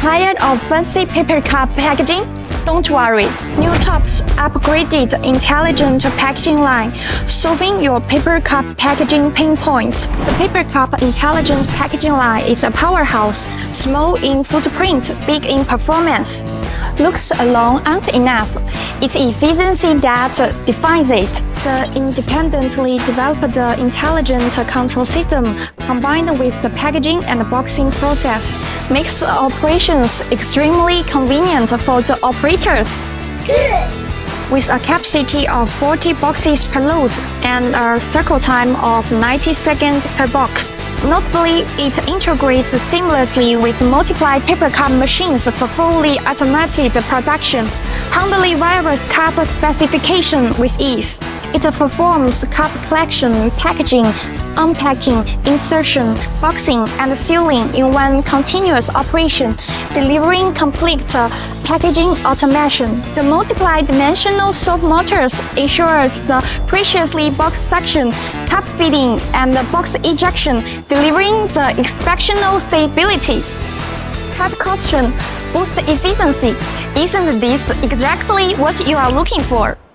Tired of fussy paper cup packaging? Don't worry, NewTop's upgraded intelligent packaging line, solving your paper cup packaging pain point. The paper cup intelligent packaging line is a powerhouse, small in footprint, big in performance. Looks alone aren't enough, it's efficiency that defines it. The independently developed intelligent control system, combined with the packaging and boxing process, makes operations extremely convenient for the operators. With a capacity of 40 boxes per load and a cycle time of 90 seconds per box. Notably, it integrates seamlessly with multiple paper cup machines for fully automated production, handling various cup specifications with ease. It performs cup collection, packaging, unpacking, insertion, boxing, and sealing in one continuous operation, delivering complete packaging automation. The multi-dimensional soap motors ensures the preciously box suction, cup feeding, and box ejection, delivering the exceptional stability. Cut caution, boost efficiency. Isn't this exactly what you are looking for?